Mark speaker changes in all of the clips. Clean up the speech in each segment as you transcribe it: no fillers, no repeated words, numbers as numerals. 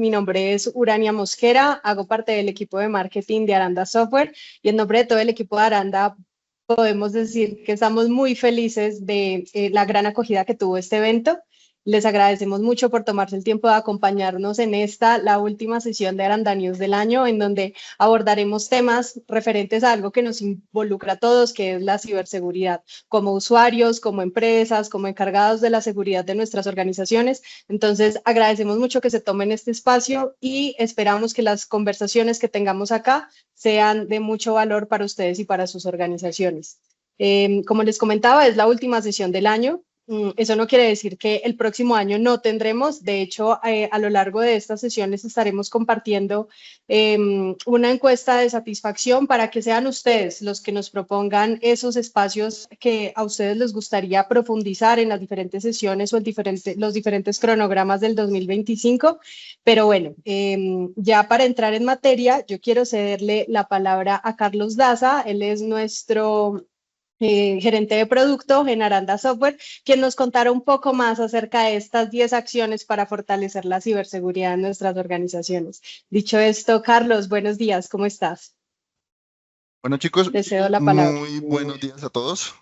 Speaker 1: Mi nombre es Urania Mosquera, hago parte del equipo de marketing de Aranda Software y en nombre de todo el equipo de Aranda podemos decir que estamos muy felices de la gran acogida que tuvo este evento. Les agradecemos mucho por tomarse el tiempo de acompañarnos en la última sesión de Aranda News del año, en donde abordaremos temas referentes a algo que nos involucra a todos, que es la ciberseguridad, como usuarios, como empresas, como encargados de la seguridad de nuestras organizaciones. Entonces, agradecemos mucho que se tomen este espacio y esperamos que las conversaciones que tengamos acá sean de mucho valor para ustedes y para sus organizaciones. Como les comentaba, es la última sesión del año. Eso no quiere decir que el próximo año no tendremos. De hecho, a lo largo de estas sesiones estaremos compartiendo una encuesta de satisfacción para que sean ustedes los que nos propongan esos espacios que a ustedes les gustaría profundizar en las diferentes sesiones o en los diferentes cronogramas del 2025. Pero bueno, ya para entrar en materia, yo quiero cederle la palabra a Carlos Daza. Él es nuestro gerente de producto en Aranda Software, quien nos contará un poco más acerca de estas 10 acciones para fortalecer la ciberseguridad en nuestras organizaciones. Dicho esto, Carlos, buenos días, ¿cómo estás?
Speaker 2: Bueno, chicos,
Speaker 1: Te cedo la palabra.
Speaker 2: muy buenos días a todos.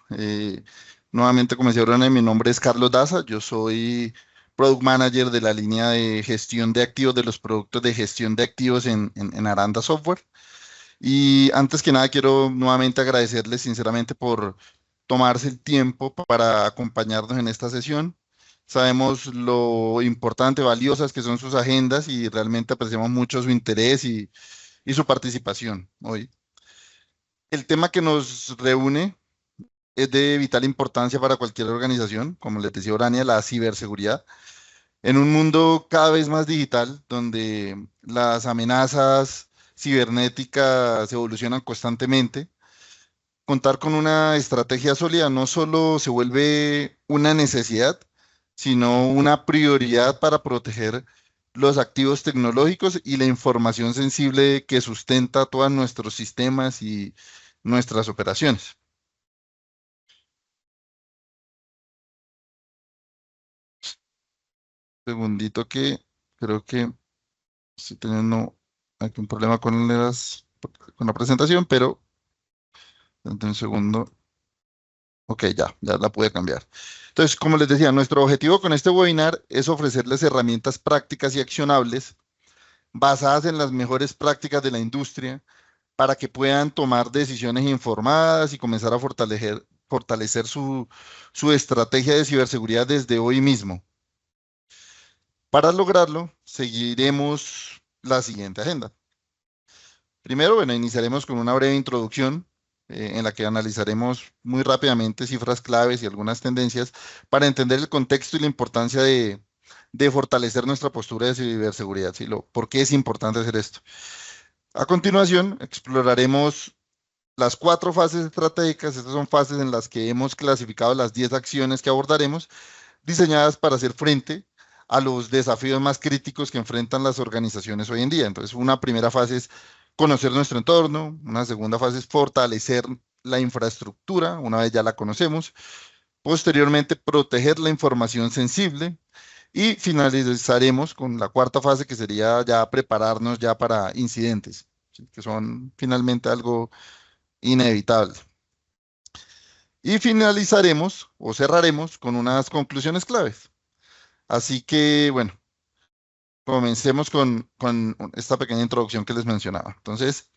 Speaker 2: Nuevamente, como decía Bruna, mi nombre es Carlos Daza. Yo soy Product Manager de la línea de gestión de activos de los productos de gestión de activos en Aranda Software. Y antes que nada, quiero nuevamente agradecerles sinceramente por tomarse el tiempo para acompañarnos en esta sesión. Sabemos lo importante, valiosas que son sus agendas y realmente apreciamos mucho su interés y su participación hoy. El tema que nos reúne es de vital importancia para cualquier organización, como les decía Orania, la ciberseguridad. En un mundo cada vez más digital, donde las amenazas cibernéticas evolucionan constantemente, contar con una estrategia sólida no solo se vuelve una necesidad, sino una prioridad para proteger los activos tecnológicos y la información sensible que sustenta todos nuestros sistemas y nuestras operaciones. Segundito que creo que estoy teniendo aquí un problema con la presentación, pero dentro de un segundo. Ok, ya la pude cambiar. Entonces, como les decía, nuestro objetivo con este webinar es ofrecerles herramientas prácticas y accionables basadas en las mejores prácticas de la industria para que puedan tomar decisiones informadas y comenzar a fortalecer su estrategia de ciberseguridad desde hoy mismo. Para lograrlo, seguiremos la siguiente agenda. Primero, bueno, iniciaremos con una breve introducción en la que analizaremos muy rápidamente cifras claves y algunas tendencias para entender el contexto y la importancia de fortalecer nuestra postura de ciberseguridad, ¿sí? ¿Por qué es importante hacer esto? A continuación, exploraremos las 4 fases estratégicas. Estas son fases en las que hemos clasificado las 10 acciones que abordaremos, diseñadas para hacer frente a los desafíos más críticos que enfrentan las organizaciones hoy en día. Entonces, una primera fase es conocer nuestro entorno, una segunda fase es fortalecer la infraestructura, una vez ya la conocemos, posteriormente proteger la información sensible y finalizaremos con la cuarta fase que sería ya prepararnos ya para incidentes, ¿sí? Que son finalmente algo inevitable. Y finalizaremos o cerraremos con unas conclusiones claves. Así que, bueno, comencemos con esta pequeña introducción que les mencionaba. Entonces,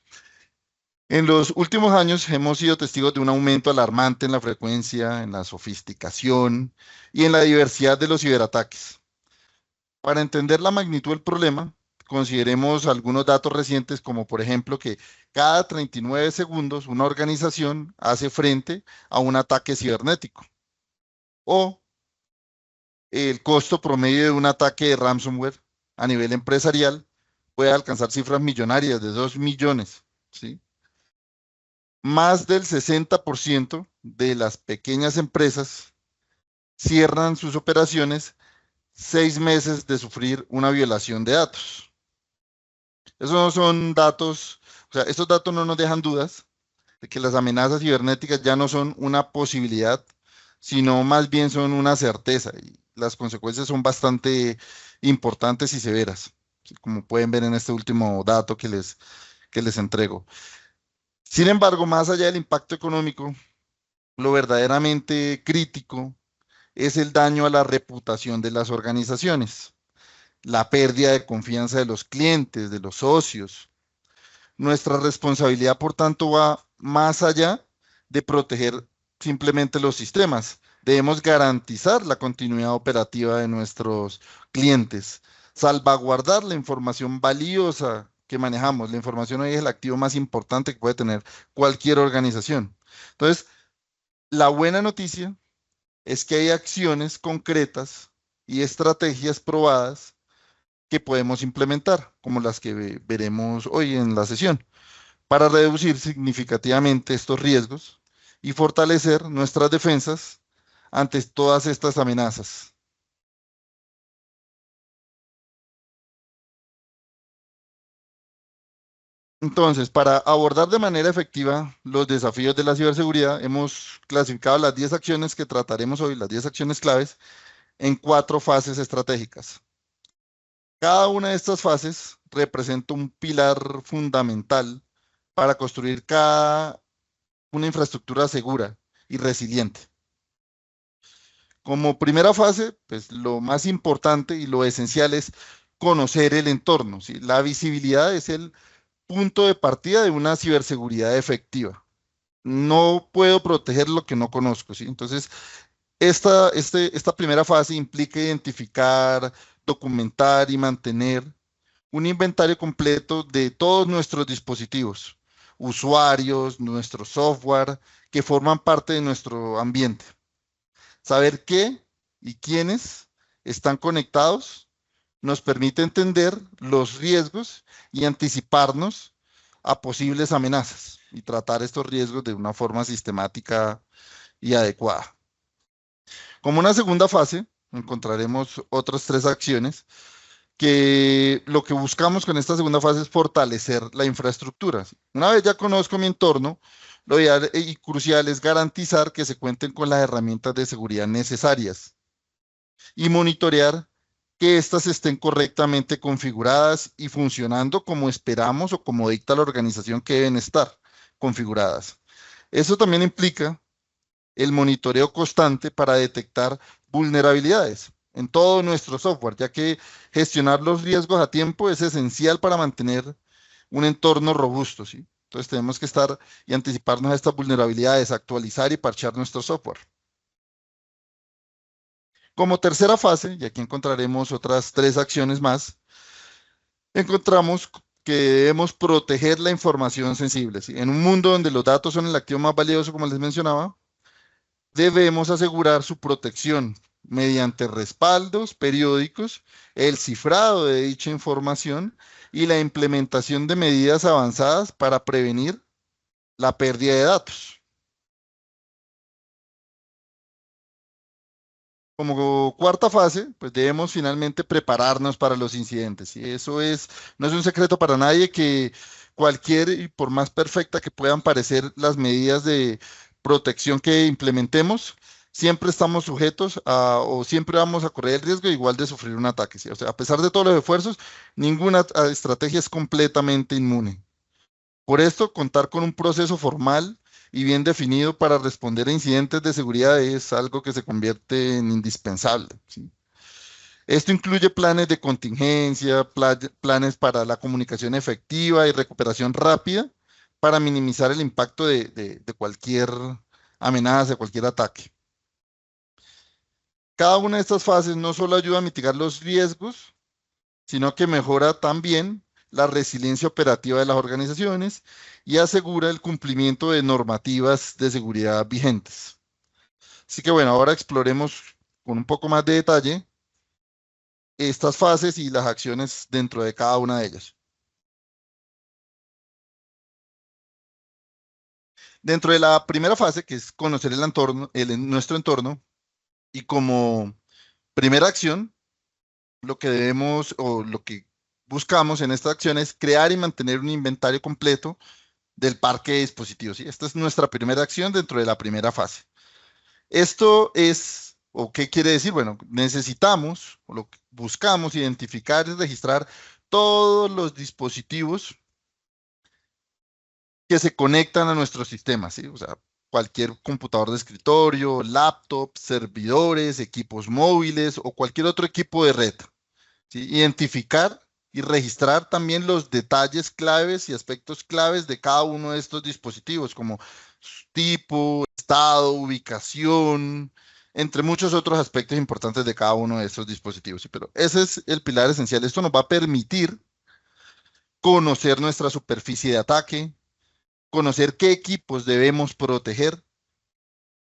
Speaker 2: en los últimos años hemos sido testigos de un aumento alarmante en la frecuencia, en la sofisticación y en la diversidad de los ciberataques. Para entender la magnitud del problema, consideremos algunos datos recientes, como por ejemplo que cada 39 segundos una organización hace frente a un ataque cibernético, o el costo promedio de un ataque de ransomware a nivel empresarial puede alcanzar cifras millonarias de 2 millones, ¿sí? Más del 60% de las pequeñas empresas cierran sus operaciones 6 meses de sufrir una violación de datos. Esos no son datos, o sea, estos datos no nos dejan dudas de que las amenazas cibernéticas ya no son una posibilidad, sino más bien son una certeza y las consecuencias son bastante importantes y severas. ¿sí? Como pueden ver en este último dato que les entrego. Sin embargo, más allá del impacto económico, lo verdaderamente crítico es el daño a la reputación de las organizaciones, la pérdida de confianza de los clientes, de los socios. Nuestra responsabilidad, por tanto, va más allá de proteger simplemente los sistemas. Debemos garantizar la continuidad operativa de nuestros clientes, salvaguardar la información valiosa que manejamos. La información hoy es el activo más importante que puede tener cualquier organización. Entonces, la buena noticia es que hay acciones concretas y estrategias probadas que podemos implementar, como las que veremos hoy en la sesión, para reducir significativamente estos riesgos y fortalecer nuestras defensas ante todas estas amenazas. Entonces, para abordar de manera efectiva los desafíos de la ciberseguridad, hemos clasificado las 10 acciones que trataremos hoy, las 10 acciones claves, en 4 fases estratégicas. Cada una de estas fases representa un pilar fundamental para construir una infraestructura segura y resiliente. Como primera fase, pues lo más importante y lo esencial es conocer el entorno, ¿sí? La visibilidad es el punto de partida de una ciberseguridad efectiva. No puedo proteger lo que no conozco, ¿sí? Entonces, esta primera fase implica identificar, documentar y mantener un inventario completo de todos nuestros dispositivos, usuarios, nuestro software, que forman parte de nuestro ambiente. Saber qué y quiénes están conectados nos permite entender los riesgos y anticiparnos a posibles amenazas y tratar estos riesgos de una forma sistemática y adecuada. Como una segunda fase, encontraremos otras 3 acciones que lo que buscamos con esta segunda fase es fortalecer la infraestructura. Una vez ya conozco mi entorno, lo ideal y crucial es garantizar que se cuenten con las herramientas de seguridad necesarias y monitorear que éstas estén correctamente configuradas y funcionando como esperamos o como dicta la organización que deben estar configuradas. Eso también implica el monitoreo constante para detectar vulnerabilidades en todo nuestro software, ya que gestionar los riesgos a tiempo es esencial para mantener un entorno robusto, ¿sí? Entonces tenemos que estar y anticiparnos a estas vulnerabilidades, actualizar y parchar nuestro software. Como tercera fase, y aquí encontraremos otras 3 acciones más, encontramos que debemos proteger la información sensible, ¿sí? En un mundo donde los datos son el activo más valioso, como les mencionaba, debemos asegurar su protección mediante respaldos periódicos, el cifrado de dicha información y la implementación de medidas avanzadas para prevenir la pérdida de datos. Como cuarta fase, pues debemos finalmente prepararnos para los incidentes. Y eso no es un secreto para nadie que cualquier, y por más perfecta que puedan parecer las medidas de protección que implementemos, siempre estamos sujetos o siempre vamos a correr el riesgo igual de sufrir un ataque, ¿sí? O sea, a pesar de todos los esfuerzos, ninguna estrategia es completamente inmune. Por esto, contar con un proceso formal y bien definido para responder a incidentes de seguridad es algo que se convierte en indispensable, ¿sí? Esto incluye planes de contingencia, planes para la comunicación efectiva y recuperación rápida para minimizar el impacto de cualquier amenaza, de cualquier ataque. Cada una de estas fases no solo ayuda a mitigar los riesgos, sino que mejora también la resiliencia operativa de las organizaciones y asegura el cumplimiento de normativas de seguridad vigentes. Así que bueno, ahora exploremos con un poco más de detalle estas fases y las acciones dentro de cada una de ellas. Dentro de la primera fase, que es conocer el entorno, nuestro entorno, y como primera acción, lo que debemos o lo que buscamos en esta acción es crear y mantener un inventario completo del parque de dispositivos, ¿sí? Esta es nuestra primera acción dentro de la primera fase. Esto es, ¿o qué quiere decir? Bueno, necesitamos, o lo que buscamos identificar y registrar todos los dispositivos que se conectan a nuestro sistema, ¿sí? O sea, cualquier computador de escritorio, laptop, servidores, equipos móviles o cualquier otro equipo de red, ¿sí? Identificar y registrar también los detalles claves y aspectos claves de cada uno de estos dispositivos, como su tipo, estado, ubicación, entre muchos otros aspectos importantes de cada uno de estos dispositivos. ¿Sí? Pero ese es el pilar esencial. Esto nos va a permitir conocer nuestra superficie de ataque, conocer qué equipos debemos proteger,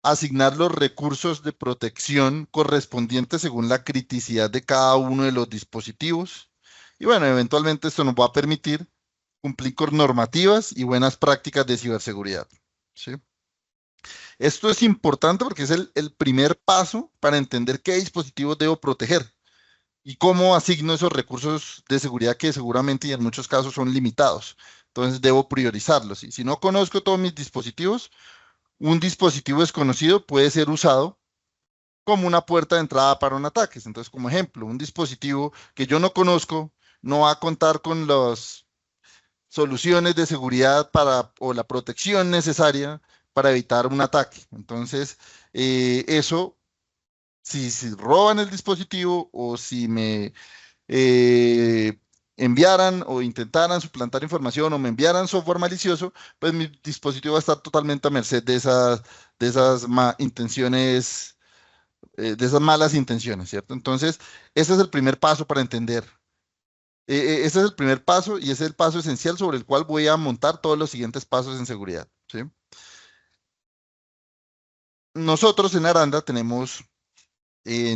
Speaker 2: asignar los recursos de protección correspondientes según la criticidad de cada uno de los dispositivos. Y bueno, eventualmente esto nos va a permitir cumplir con normativas y buenas prácticas de ciberseguridad. ¿Sí? Esto es importante porque es el primer paso para entender qué dispositivos debo proteger y cómo asigno esos recursos de seguridad que seguramente y en muchos casos son limitados. Entonces debo priorizarlos. Y si no conozco todos mis dispositivos, un dispositivo desconocido puede ser usado como una puerta de entrada para un ataque. Entonces, como ejemplo, un dispositivo que yo no conozco no va a contar con las soluciones de seguridad o la protección necesaria para evitar un ataque. Entonces, eso, si roban el dispositivo o si me eh, enviaran o intentaran suplantar información o me enviaran software malicioso, pues mi dispositivo va a estar totalmente a merced de esas intenciones, de esas malas intenciones, ¿cierto? Entonces, ese es el primer paso para entender. Ese es el primer paso y ese es el paso esencial sobre el cual voy a montar todos los siguientes pasos en seguridad, ¿sí? Nosotros en Aranda tenemos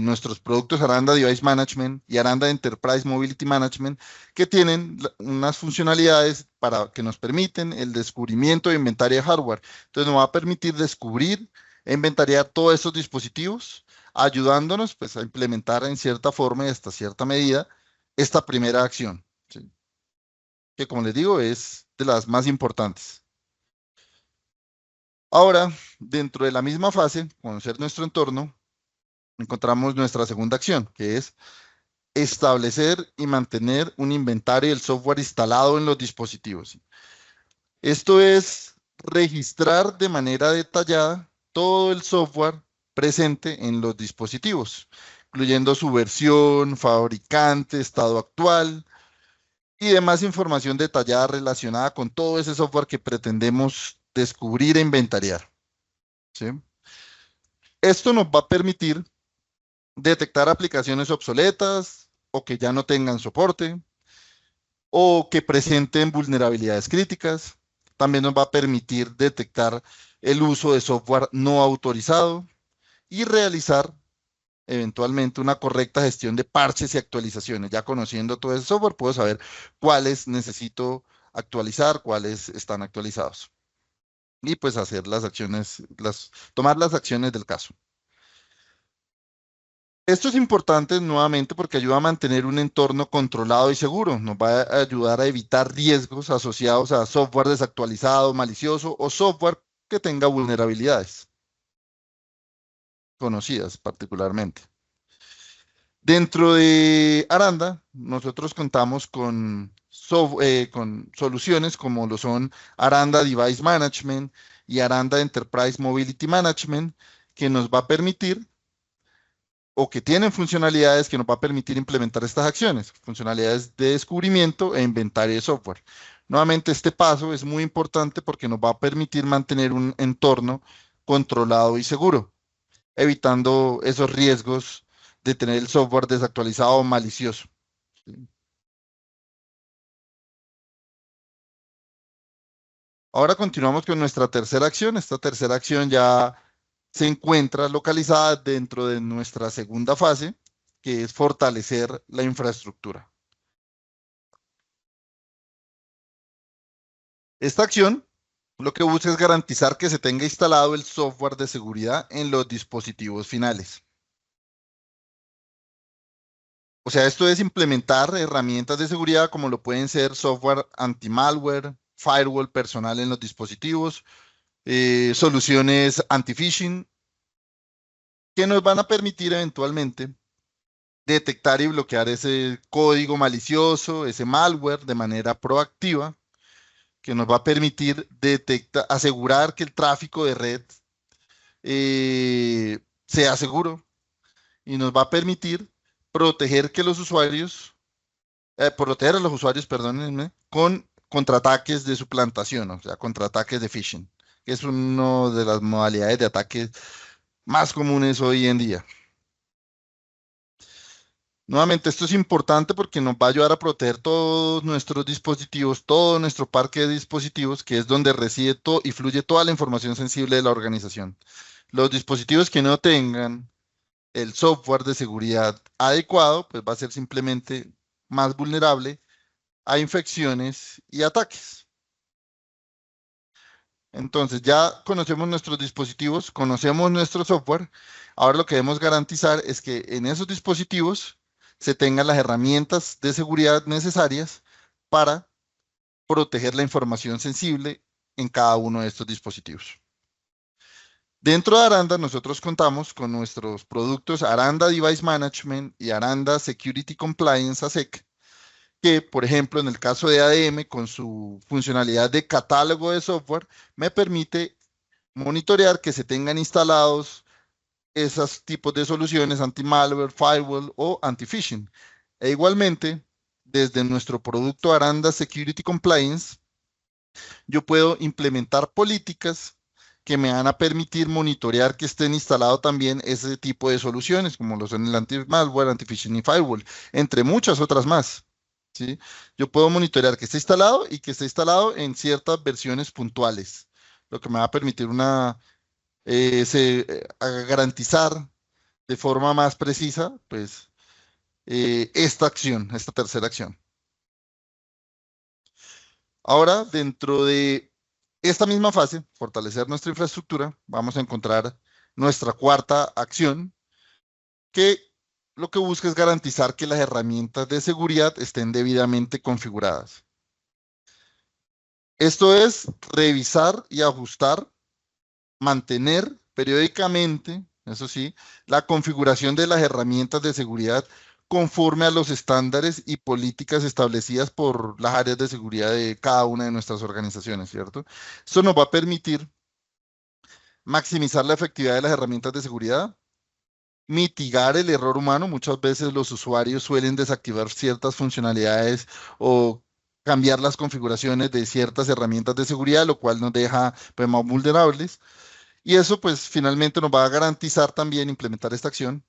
Speaker 2: nuestros productos Aranda Device Management y Aranda Enterprise Mobility Management, que tienen unas funcionalidades para que nos permiten el descubrimiento de inventario de hardware. Entonces nos va a permitir descubrir e inventariar todos estos dispositivos, ayudándonos pues, a implementar en cierta forma y hasta cierta medida esta primera acción, ¿sí? Que como les digo es de las más importantes. Ahora, dentro de la misma fase, conocer nuestro entorno, encontramos nuestra segunda acción, que es establecer y mantener un inventario del software instalado en los dispositivos. Esto es registrar de manera detallada todo el software presente en los dispositivos, incluyendo su versión, fabricante, estado actual y demás información detallada relacionada con todo ese software que pretendemos descubrir e inventariar. ¿Sí? Esto nos va a permitir detectar aplicaciones obsoletas o que ya no tengan soporte, o que presenten vulnerabilidades críticas. También nos va a permitir detectar el uso de software no autorizado y realizar eventualmente una correcta gestión de parches y actualizaciones. Ya conociendo todo ese software, puedo saber cuáles necesito actualizar, cuáles están actualizados. Y pues hacer las acciones, tomar las acciones del caso. Esto es importante nuevamente porque ayuda a mantener un entorno controlado y seguro. Nos va a ayudar a evitar riesgos asociados a software desactualizado, malicioso o software que tenga vulnerabilidades conocidas particularmente. Dentro de Aranda, nosotros contamos con soluciones como lo son Aranda Device Management y Aranda Enterprise Mobility Management, que nos va a permitir o que tienen funcionalidades que nos va a permitir implementar estas acciones, funcionalidades de descubrimiento e inventario de software. Nuevamente, este paso es muy importante porque nos va a permitir mantener un entorno controlado y seguro, evitando esos riesgos de tener el software desactualizado o malicioso. Ahora continuamos con nuestra tercera acción. Esta tercera acción ya se encuentra localizada dentro de nuestra segunda fase, que es fortalecer la infraestructura. Esta acción lo que busca es garantizar que se tenga instalado el software de seguridad en los dispositivos finales. O sea, esto es implementar herramientas de seguridad como lo pueden ser software anti-malware, firewall personal en los dispositivos, soluciones anti-phishing, que nos van a permitir eventualmente detectar y bloquear ese código malicioso, ese malware de manera proactiva, que nos va a permitir asegurar que el tráfico de red sea seguro y nos va a permitir proteger que los usuarios, proteger a los usuarios, perdónenme, con contraataques de suplantación, o sea, contraataques de phishing, que es una de las modalidades de ataques más comunes hoy en día. Nuevamente, esto es importante porque nos va a ayudar a proteger todos nuestros dispositivos, todo nuestro parque de dispositivos, que es donde reside todo y fluye toda la información sensible de la organización. Los dispositivos que no tengan el software de seguridad adecuado, pues va a ser simplemente más vulnerable a infecciones y ataques. Entonces, ya conocemos nuestros dispositivos, conocemos nuestro software. Ahora lo que debemos garantizar es que en esos dispositivos se tengan las herramientas de seguridad necesarias para proteger la información sensible en cada uno de estos dispositivos. Dentro de Aranda, nosotros contamos con nuestros productos Aranda Device Management y Aranda Security Compliance ASEC, que, por ejemplo, en el caso de ADM, con su funcionalidad de catálogo de software, me permite monitorear que se tengan instalados esos tipos de soluciones anti-malware, firewall o anti-phishing. E igualmente, desde nuestro producto Aranda Security Compliance, yo puedo implementar políticas que me van a permitir monitorear que estén instalados también ese tipo de soluciones, como lo son el anti-malware, anti-phishing y firewall, entre muchas otras más. ¿Sí? Yo puedo monitorear que esté instalado y que esté instalado en ciertas versiones puntuales, lo que me va a permitir a garantizar de forma más precisa, pues, esta acción, esta tercera acción. Ahora, dentro de esta misma fase, fortalecer nuestra infraestructura, vamos a encontrar nuestra cuarta acción, que lo que busca es garantizar que las herramientas de seguridad estén debidamente configuradas. Esto es revisar y ajustar, mantener periódicamente, eso sí, la configuración de las herramientas de seguridad conforme a los estándares y políticas establecidas por las áreas de seguridad de cada una de nuestras organizaciones, ¿cierto? Esto nos va a permitir maximizar la efectividad de las herramientas de seguridad, mitigar el error humano. Muchas veces los usuarios suelen desactivar ciertas funcionalidades o cambiar las configuraciones de ciertas herramientas de seguridad, lo cual nos deja, pues, más vulnerables. Y eso, pues, finalmente nos va a garantizar también implementar esta acción,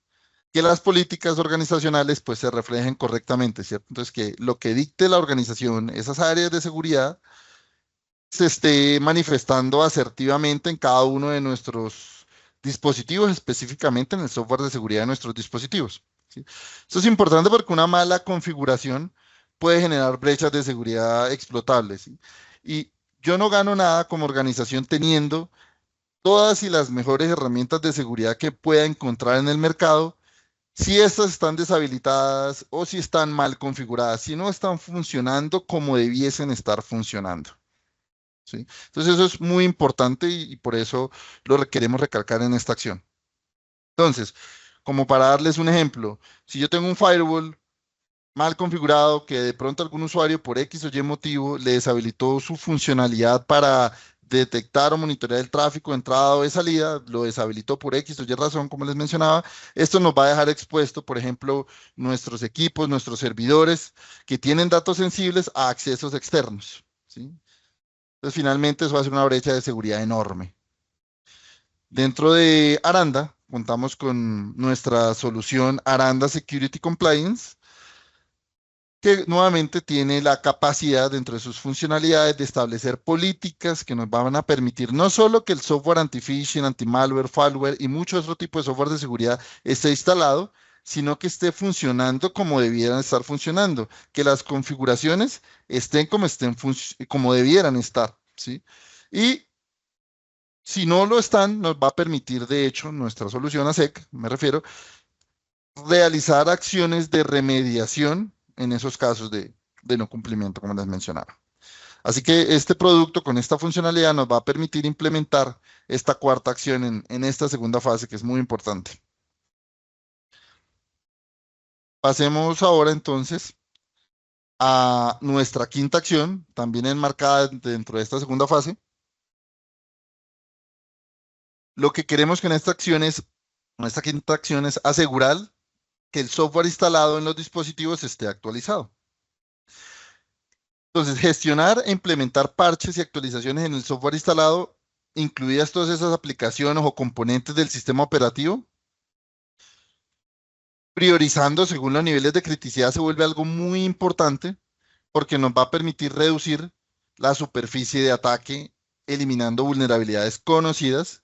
Speaker 2: que las políticas organizacionales, pues, se reflejen correctamente, ¿cierto? Entonces, que lo que dicte la organización, esas áreas de seguridad, se esté manifestando asertivamente en cada uno de nuestros dispositivos, específicamente en el software de seguridad de nuestros dispositivos. ¿Sí? Esto es importante porque una mala configuración puede generar brechas de seguridad explotables. ¿Sí? Y yo no gano nada como organización teniendo todas y las mejores herramientas de seguridad que pueda encontrar en el mercado, si estas están deshabilitadas o si están mal configuradas, si no están funcionando como debiesen estar funcionando. ¿Sí? Entonces eso es muy importante y por eso lo queremos recalcar en esta acción. Entonces, como para darles un ejemplo, si yo tengo un firewall mal configurado que de pronto algún usuario por X o Y motivo le deshabilitó su funcionalidad para detectar o monitorear el tráfico de entrada o de salida, lo deshabilitó por X o Y razón, como les mencionaba, esto nos va a dejar expuesto, por ejemplo, nuestros equipos, nuestros servidores que tienen datos sensibles a accesos externos. ¿Sí? Entonces, finalmente, eso va a ser una brecha de seguridad enorme. Dentro de Aranda, contamos con nuestra solución Aranda Security Compliance, que nuevamente tiene la capacidad dentro de sus funcionalidades de establecer políticas que nos van a permitir no solo que el software anti-phishing, anti-malware, fireware y muchos otros tipos de software de seguridad esté instalado, sino que esté funcionando como debieran estar funcionando, que las configuraciones estén como debieran estar, ¿sí? Y si no lo están, nos va a permitir, de hecho, nuestra solución ASEC, me refiero, realizar acciones de remediación en esos casos de no cumplimiento, como les mencionaba. Así que este producto con esta funcionalidad nos va a permitir implementar esta cuarta acción en esta segunda fase, que es muy importante. Pasemos ahora entonces a nuestra quinta acción, también enmarcada dentro de esta segunda fase. Lo que queremos con esta acción es, con esta quinta acción es asegurar que el software instalado en los dispositivos esté actualizado. Entonces, gestionar e implementar parches y actualizaciones en el software instalado, incluidas todas esas aplicaciones o componentes del sistema operativo, priorizando según los niveles de criticidad se vuelve algo muy importante porque nos va a permitir reducir la superficie de ataque, eliminando vulnerabilidades conocidas,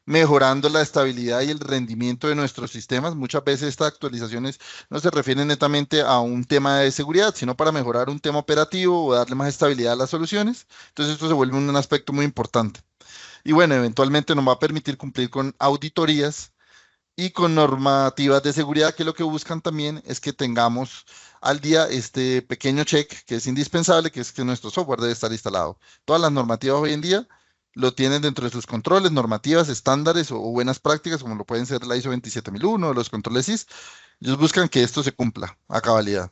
Speaker 2: mejorando la estabilidad y el rendimiento de nuestros sistemas. Muchas veces estas actualizaciones no se refieren netamente a un tema de seguridad, sino para mejorar un tema operativo o darle más estabilidad a las soluciones. Entonces esto se vuelve un aspecto muy importante. Y bueno, eventualmente nos va a permitir cumplir con auditorías y con normativas de seguridad que lo que buscan también es que tengamos al día este pequeño check que es indispensable, que es que nuestro software debe estar instalado. Todas las normativas hoy en día lo tienen dentro de sus controles, normativas, estándares o buenas prácticas, como lo pueden ser la ISO 27001 o los controles IS. Ellos buscan que esto se cumpla a cabalidad.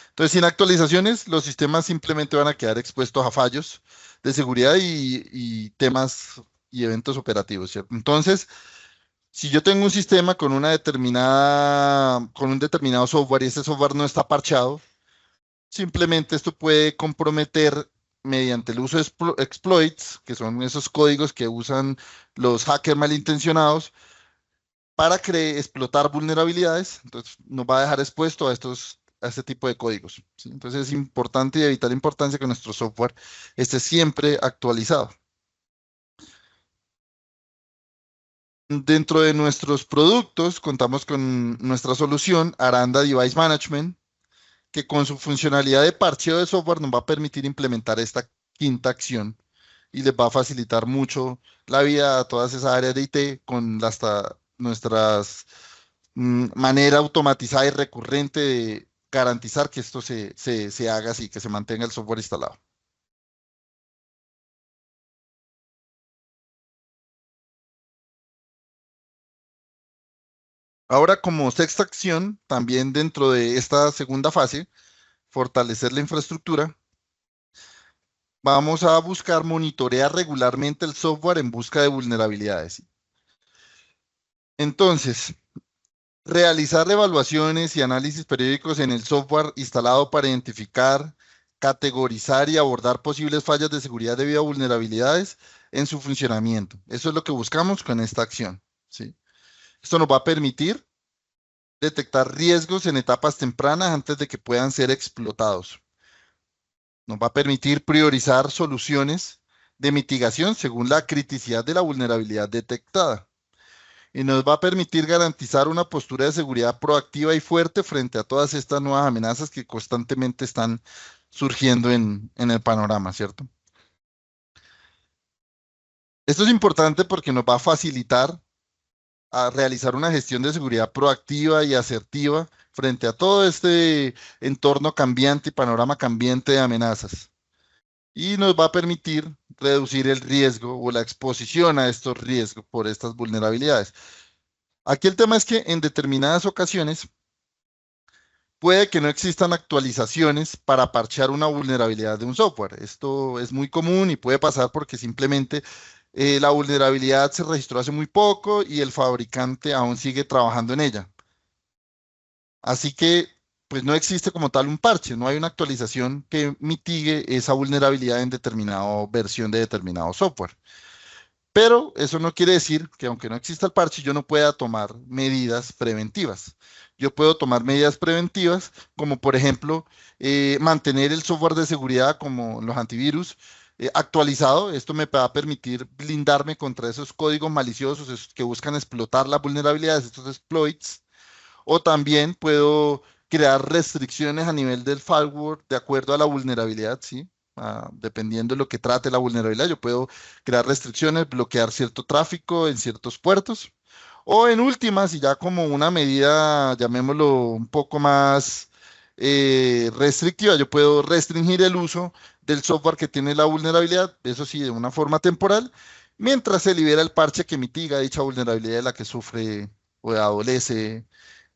Speaker 2: Entonces, sin actualizaciones, los sistemas simplemente van a quedar expuestos a fallos de seguridad y temas y eventos operativos, ¿cierto? Entonces, si yo tengo un sistema con una determinada, con un determinado software y ese software no está parchado, simplemente esto puede comprometer mediante el uso de exploits, que son esos códigos que usan los hackers malintencionados para explotar vulnerabilidades. Entonces nos va a dejar expuesto a este tipo de códigos, ¿sí? Entonces es importante y de vital importancia que nuestro software esté siempre actualizado. Dentro de nuestros productos contamos con nuestra solución Aranda Device Management, que con su funcionalidad de parcheo de software nos va a permitir implementar esta quinta acción y les va a facilitar mucho la vida a todas esas áreas de IT con nuestras manera automatizada y recurrente de garantizar que esto se haga así, que se mantenga el software instalado. Ahora, como sexta acción, también dentro de esta segunda fase, fortalecer la infraestructura, vamos a buscar monitorear regularmente el software en busca de vulnerabilidades. Entonces, realizar evaluaciones y análisis periódicos en el software instalado para identificar, categorizar y abordar posibles fallas de seguridad debido a vulnerabilidades en su funcionamiento. Eso es lo que buscamos con esta acción, ¿sí? Esto nos va a permitir detectar riesgos en etapas tempranas antes de que puedan ser explotados. Nos va a permitir priorizar soluciones de mitigación según la criticidad de la vulnerabilidad detectada. Y nos va a permitir garantizar una postura de seguridad proactiva y fuerte frente a todas estas nuevas amenazas que constantemente están surgiendo en el panorama, ¿cierto? Esto es importante porque nos va a facilitar a realizar una gestión de seguridad proactiva y asertiva frente a todo este entorno cambiante y panorama cambiante de amenazas. Y nos va a permitir reducir el riesgo o la exposición a estos riesgos por estas vulnerabilidades. Aquí el tema es que en determinadas ocasiones puede que no existan actualizaciones para parchear una vulnerabilidad de un software. Esto es muy común y puede pasar porque simplemente la vulnerabilidad se registró hace muy poco y el fabricante aún sigue trabajando en ella. Así que, pues no existe como tal un parche, no hay una actualización que mitigue esa vulnerabilidad en determinada versión de determinado software. Pero eso no quiere decir que aunque no exista el parche, yo no pueda tomar medidas preventivas. Yo puedo tomar medidas preventivas como por ejemplo mantener el software de seguridad como los antivirus actualizado. Esto me va a permitir blindarme contra esos códigos maliciosos que buscan explotar las vulnerabilidades, estos exploits. O también puedo crear restricciones a nivel del firewall de acuerdo a la vulnerabilidad, ¿sí? Dependiendo de lo que trate la vulnerabilidad, yo puedo crear restricciones, bloquear cierto tráfico en ciertos puertos. O en últimas, y ya como una medida, llamémoslo un poco más restrictiva, yo puedo restringir el uso del software que tiene la vulnerabilidad, eso sí, de una forma temporal, mientras se libera el parche que mitiga dicha vulnerabilidad de la que sufre o adolece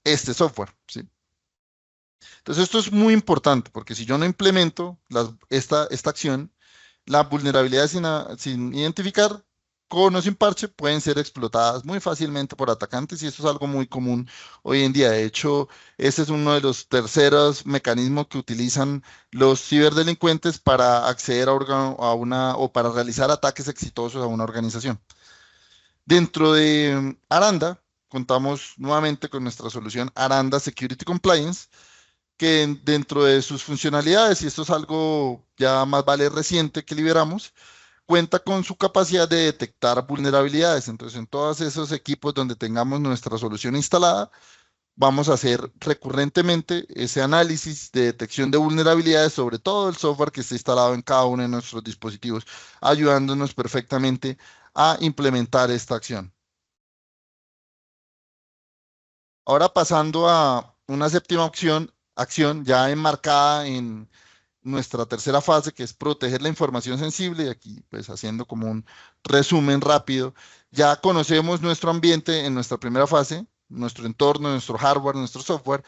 Speaker 2: este software, ¿sí? Entonces esto es muy importante porque si yo no implemento esta acción, las vulnerabilidades sin identificar, con o sin parche, pueden ser explotadas muy fácilmente por atacantes y esto es algo muy común hoy en día. De hecho, ese es uno de los terceros mecanismos que utilizan los ciberdelincuentes para acceder a una o para realizar ataques exitosos a una organización. Dentro de Aranda, contamos nuevamente con nuestra solución Aranda Security Compliance, que dentro de sus funcionalidades, y esto es algo ya más vale reciente que liberamos, cuenta con su capacidad de detectar vulnerabilidades. Entonces, en todos esos equipos donde tengamos nuestra solución instalada, vamos a hacer recurrentemente ese análisis de detección de vulnerabilidades sobre todo el software que está instalado en cada uno de nuestros dispositivos, ayudándonos perfectamente a implementar esta acción. Ahora pasando a una séptima acción ya enmarcada en nuestra tercera fase, que es proteger la información sensible, y aquí pues haciendo como un resumen rápido, ya conocemos nuestro ambiente en nuestra primera fase, nuestro entorno, nuestro hardware, nuestro software.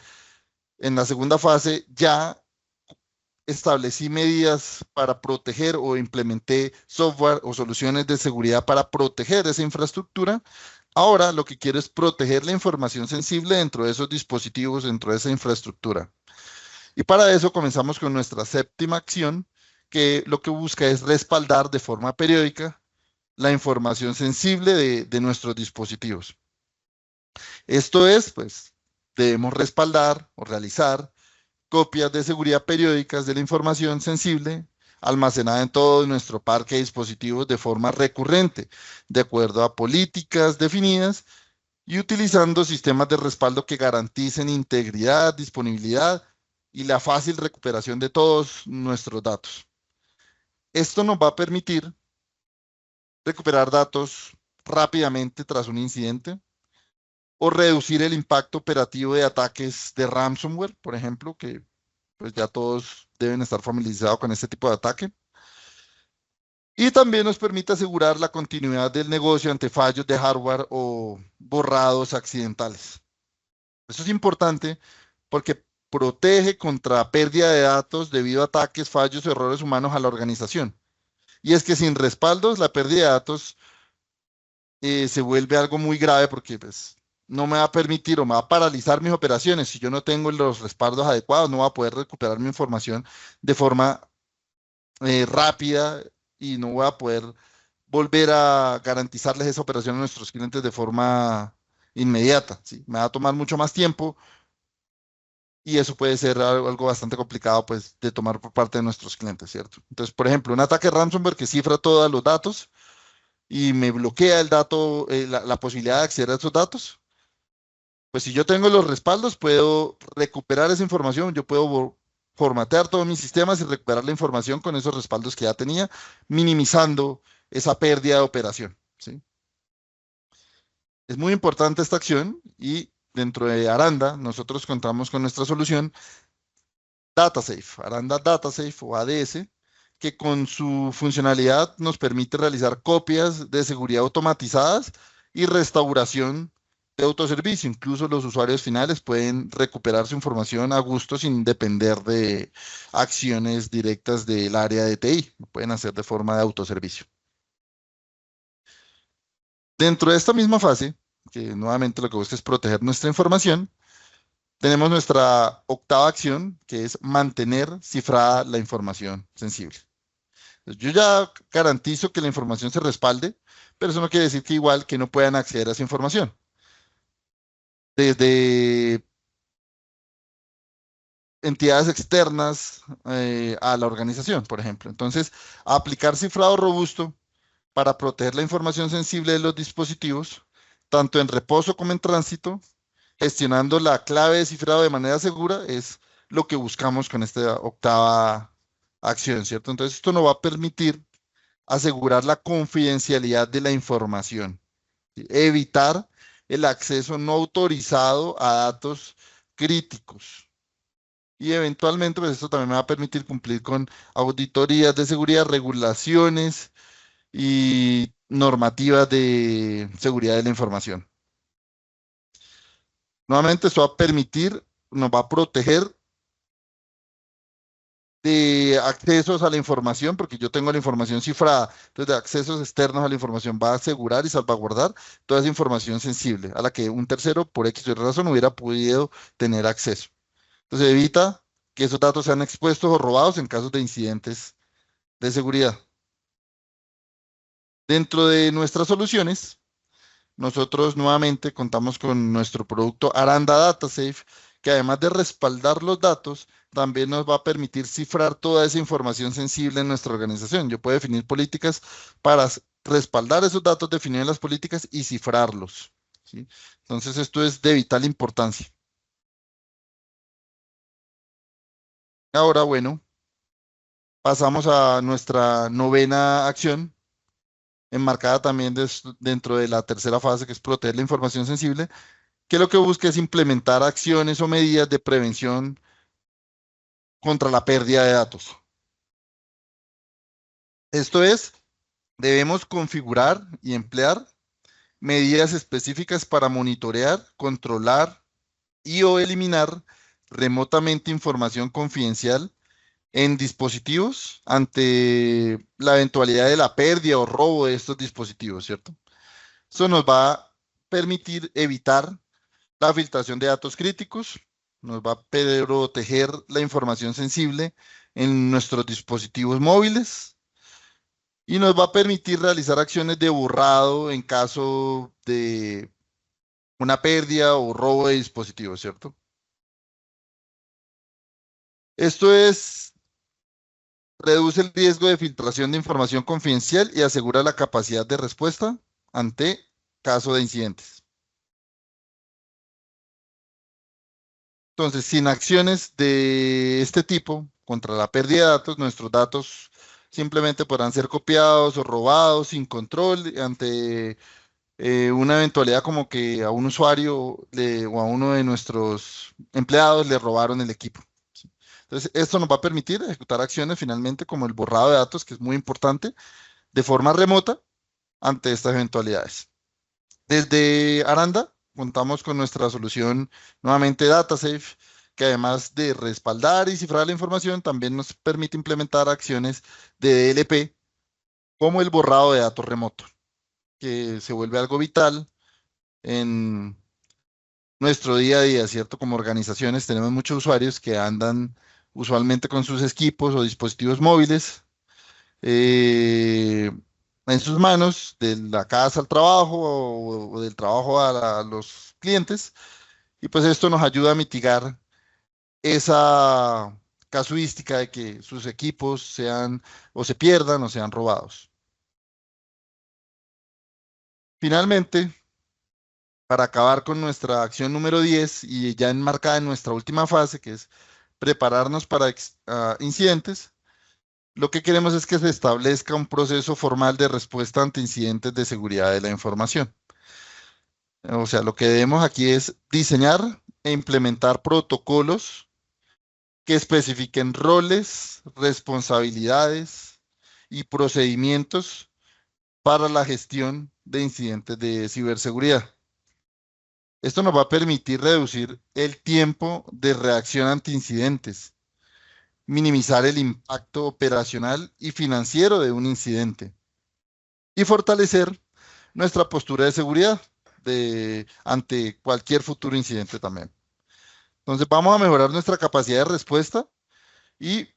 Speaker 2: En la segunda fase ya establecí medidas para proteger o implementé software o soluciones de seguridad para proteger esa infraestructura. Ahora lo que quiero es proteger la información sensible dentro de esos dispositivos, dentro de esa infraestructura. Y para eso comenzamos con nuestra séptima acción, que lo que busca es respaldar de forma periódica la información sensible de nuestros dispositivos. Esto es, pues, debemos respaldar o realizar copias de seguridad periódicas de la información sensible almacenada en todo nuestro parque de dispositivos de forma recurrente, de acuerdo a políticas definidas y utilizando sistemas de respaldo que garanticen integridad, disponibilidad y la fácil recuperación de todos nuestros datos. Esto nos va a permitir recuperar datos rápidamente tras un incidente o reducir el impacto operativo de ataques de ransomware, por ejemplo, que pues ya todos deben estar familiarizados con este tipo de ataque. Y también nos permite asegurar la continuidad del negocio ante fallos de hardware o borrados accidentales. Eso es importante porque protege contra pérdida de datos debido a ataques, fallos o errores humanos a la organización. Y es que sin respaldos, la pérdida de datos se vuelve algo muy grave porque pues, no me va a permitir o me va a paralizar mis operaciones. Si yo no tengo los respaldos adecuados, no voy a poder recuperar mi información de forma rápida y no voy a poder volver a garantizarles esa operación a nuestros clientes de forma inmediata, ¿sí? Me va a tomar mucho más tiempo y eso puede ser algo bastante complicado pues, de tomar por parte de nuestros clientes, ¿cierto? Entonces, por ejemplo, un ataque ransomware que cifra todos los datos y me bloquea el dato, la posibilidad de acceder a esos datos, pues si yo tengo los respaldos, puedo recuperar esa información, yo puedo formatear todos mis sistemas y recuperar la información con esos respaldos que ya tenía, minimizando esa pérdida de operación, ¿sí? Es muy importante esta acción y dentro de Aranda nosotros contamos con nuestra solución DataSafe, Aranda DataSafe o ADS, que con su funcionalidad nos permite realizar copias de seguridad automatizadas y restauración de autoservicio. Incluso los usuarios finales pueden recuperar su información a gusto sin depender de acciones directas del área de TI. Lo pueden hacer de forma de autoservicio. Dentro de esta misma fase, que nuevamente lo que busca es proteger nuestra información, tenemos nuestra octava acción, que es mantener cifrada la información sensible. Entonces, yo ya garantizo que la información se respalde, pero eso no quiere decir que igual que no puedan acceder a esa información. Desde entidades externas a la organización, por ejemplo. Entonces, aplicar cifrado robusto para proteger la información sensible de los dispositivos, tanto en reposo como en tránsito, gestionando la clave de cifrado de manera segura, es lo que buscamos con esta octava acción, ¿cierto? Entonces, esto nos va a permitir asegurar la confidencialidad de la información, ¿sí? Evitar el acceso no autorizado a datos críticos. Y eventualmente, pues esto también me va a permitir cumplir con auditorías de seguridad, regulaciones y normativas de seguridad de la información. Nuevamente, esto va a permitir, nos va a proteger de accesos a la información, porque yo tengo la información cifrada, entonces de accesos externos a la información va a asegurar y salvaguardar toda esa información sensible a la que un tercero, por X o Y razón, hubiera podido tener acceso. Entonces evita que esos datos sean expuestos o robados en casos de incidentes de seguridad. Dentro de nuestras soluciones, nosotros nuevamente contamos con nuestro producto Aranda DataSafe, que además de respaldar los datos, también nos va a permitir cifrar toda esa información sensible en nuestra organización. Yo puedo definir políticas para respaldar esos datos definidos en las políticas y cifrarlos, ¿sí? Entonces, esto es de vital importancia. Ahora, bueno, pasamos a nuestra novena acción, enmarcada también dentro de la tercera fase, que es proteger la información sensible, que lo que busca es implementar acciones o medidas de prevención contra la pérdida de datos. Esto es, debemos configurar y emplear medidas específicas para monitorear, controlar y o eliminar remotamente información confidencial en dispositivos ante la eventualidad de la pérdida o robo de estos dispositivos, ¿cierto? Eso nos va a permitir evitar la filtración de datos críticos, nos va a proteger la información sensible en nuestros dispositivos móviles y nos va a permitir realizar acciones de borrado en caso de una pérdida o robo de dispositivos, ¿cierto? Esto es, reduce el riesgo de filtración de información confidencial y asegura la capacidad de respuesta ante caso de incidentes. Entonces, sin acciones de este tipo contra la pérdida de datos, nuestros datos simplemente podrán ser copiados o robados sin control ante una eventualidad como que a un usuario o a uno de nuestros empleados le robaron el equipo, ¿sí? Entonces, esto nos va a permitir ejecutar acciones finalmente como el borrado de datos, que es muy importante, de forma remota ante estas eventualidades. Desde Aranda contamos con nuestra solución nuevamente DataSafe, que además de respaldar y cifrar la información, también nos permite implementar acciones de DLP, como el borrado de datos remoto, que se vuelve algo vital en nuestro día a día, ¿cierto? Como organizaciones tenemos muchos usuarios que andan usualmente con sus equipos o dispositivos móviles eh, en sus manos, de la casa al trabajo o del trabajo a los clientes, y pues esto nos ayuda a mitigar esa casuística de que sus equipos sean o se pierdan o sean robados. Finalmente, para acabar con nuestra acción número 10 y ya enmarcada en nuestra última fase, que es prepararnos para incidentes, lo que queremos es que se establezca un proceso formal de respuesta ante incidentes de seguridad de la información. O sea, lo que debemos aquí es diseñar e implementar protocolos que especifiquen roles, responsabilidades y procedimientos para la gestión de incidentes de ciberseguridad. Esto nos va a permitir reducir el tiempo de reacción ante incidentes, minimizar el impacto operacional y financiero de un incidente y fortalecer nuestra postura de seguridad ante cualquier futuro incidente también. Entonces vamos a mejorar nuestra capacidad de respuesta y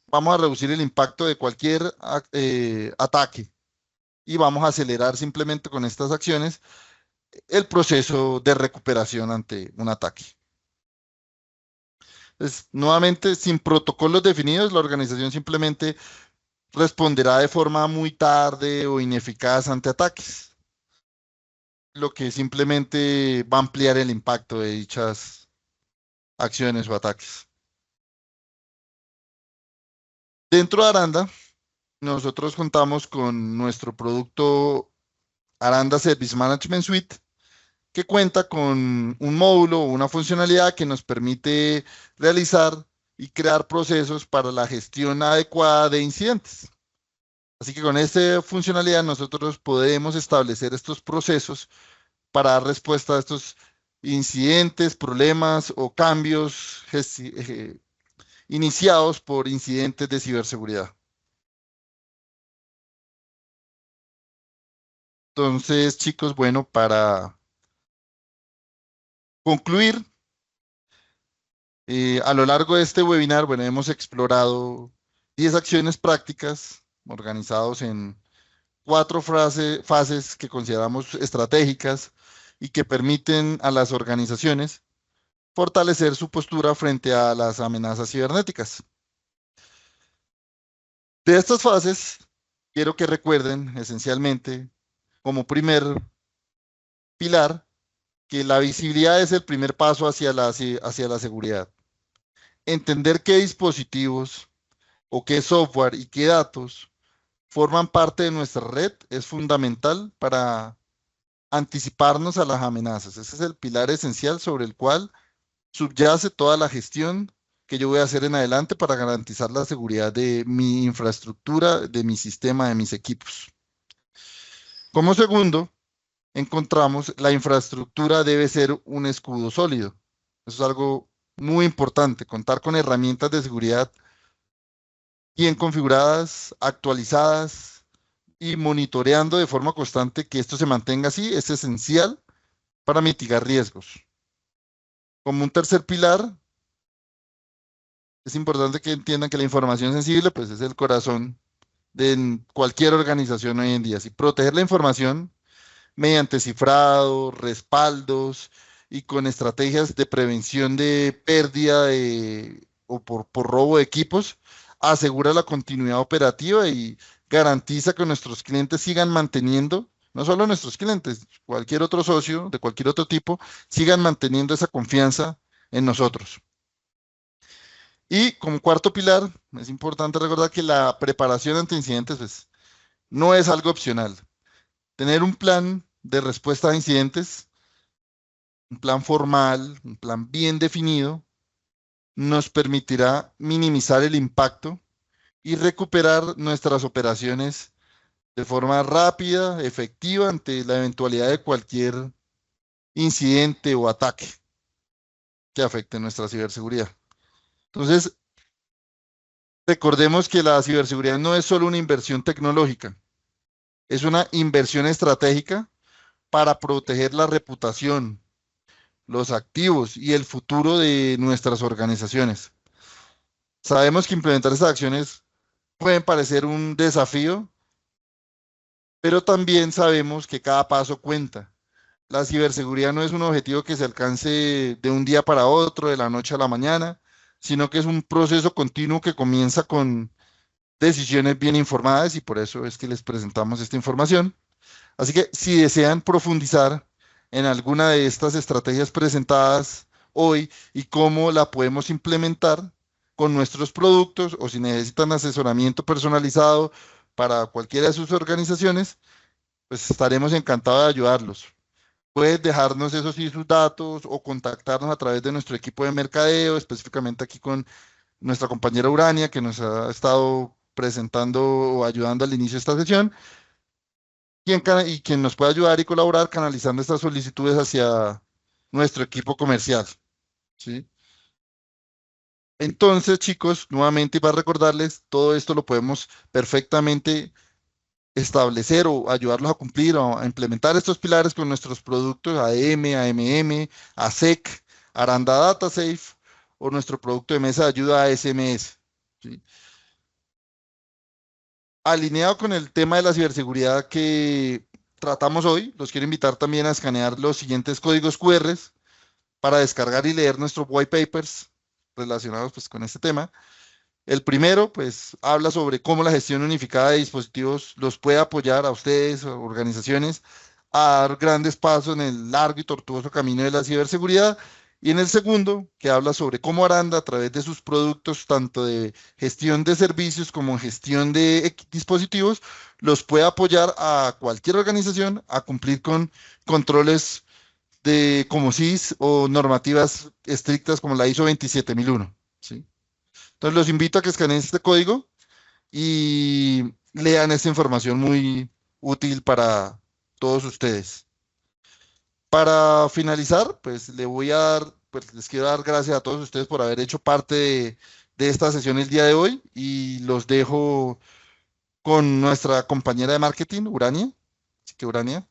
Speaker 2: vamos a reducir el impacto de cualquier ataque y vamos a acelerar simplemente con estas acciones el proceso de recuperación ante un ataque. Entonces, nuevamente, sin protocolos definidos, la organización simplemente responderá de forma muy tarde o ineficaz ante ataques, lo que simplemente va a ampliar el impacto de dichas acciones o ataques. Dentro de Aranda, nosotros contamos con nuestro producto Aranda Service Management Suite, que cuenta con un módulo o una funcionalidad que nos permite realizar y crear procesos para la gestión adecuada de incidentes. Así que con esta funcionalidad nosotros podemos establecer estos procesos para dar respuesta a estos incidentes, problemas o cambios iniciados por incidentes de ciberseguridad. Entonces, chicos, bueno, para concluir, a lo largo de este webinar, bueno, hemos explorado 10 acciones prácticas organizados en 4 fases que consideramos estratégicas y que permiten a las organizaciones fortalecer su postura frente a las amenazas cibernéticas. De estas fases, quiero que recuerden esencialmente como primer pilar que la visibilidad es el primer paso hacia la seguridad. Entender qué dispositivos o qué software y qué datos forman parte de nuestra red es fundamental para anticiparnos a las amenazas. Ese es el pilar esencial sobre el cual subyace toda la gestión que yo voy a hacer en adelante para garantizar la seguridad de mi infraestructura, de mi sistema, de mis equipos. Como segundo, encontramos la infraestructura debe ser un escudo sólido. Eso es algo muy importante, contar con herramientas de seguridad bien configuradas, actualizadas y monitoreando de forma constante que esto se mantenga así es esencial para mitigar riesgos. Como un tercer pilar, es importante que entiendan que la información sensible pues, es el corazón de cualquier organización hoy en día. Si proteger la información mediante cifrado, respaldos y con estrategias de prevención de pérdida o por robo de equipos, asegura la continuidad operativa y garantiza que nuestros clientes sigan manteniendo, no solo nuestros clientes, cualquier otro socio de cualquier otro tipo, sigan manteniendo esa confianza en nosotros. Y como cuarto pilar, es importante recordar que la preparación ante incidentes pues, no es algo opcional. Tener un plan de respuesta a incidentes, un plan formal, un plan bien definido, nos permitirá minimizar el impacto y recuperar nuestras operaciones de forma rápida, efectiva ante la eventualidad de cualquier incidente o ataque que afecte nuestra ciberseguridad. Entonces, recordemos que la ciberseguridad no es solo una inversión tecnológica, es una inversión estratégica para proteger la reputación, los activos y el futuro de nuestras organizaciones. Sabemos que implementar estas acciones pueden parecer un desafío, pero también sabemos que cada paso cuenta. La ciberseguridad no es un objetivo que se alcance de un día para otro, de la noche a la mañana, sino que es un proceso continuo que comienza con decisiones bien informadas y por eso es que les presentamos esta información. Así que si desean profundizar en alguna de estas estrategias presentadas hoy y cómo la podemos implementar con nuestros productos o si necesitan asesoramiento personalizado para cualquiera de sus organizaciones, pues estaremos encantados de ayudarlos. Puedes dejarnos eso sí sus datos o contactarnos a través de nuestro equipo de mercadeo, específicamente aquí con nuestra compañera Urania que nos ha estado presentando o ayudando al inicio de esta sesión y quien nos puede ayudar y colaborar canalizando estas solicitudes hacia nuestro equipo comercial, ¿sí? Entonces, chicos, nuevamente para recordarles, todo esto lo podemos perfectamente establecer o ayudarlos a cumplir o a implementar estos pilares con nuestros productos ADM, AMM, ASEC, Aranda DataSafe o nuestro producto de mesa de ayuda ASMS, ¿sí? Alineado con el tema de la ciberseguridad que tratamos hoy, los quiero invitar también a escanear los siguientes códigos QR para descargar y leer nuestros white papers relacionados pues, con este tema. El primero, pues, habla sobre cómo la gestión unificada de dispositivos los puede apoyar a ustedes, a organizaciones, a dar grandes pasos en el largo y tortuoso camino de la ciberseguridad. Y en el segundo, que habla sobre cómo Aranda, a través de sus productos, tanto de gestión de servicios como en gestión de dispositivos, los puede apoyar a cualquier organización a cumplir con controles de como CIS o normativas estrictas como la ISO 27001, ¿sí? Entonces los invito a que escaneen este código y lean esta información muy útil para todos ustedes. Para finalizar, pues le voy a dar, pues les quiero dar gracias a todos ustedes por haber hecho parte de esta sesión el día de hoy y los dejo con nuestra compañera de marketing, Urania. Así que Urania.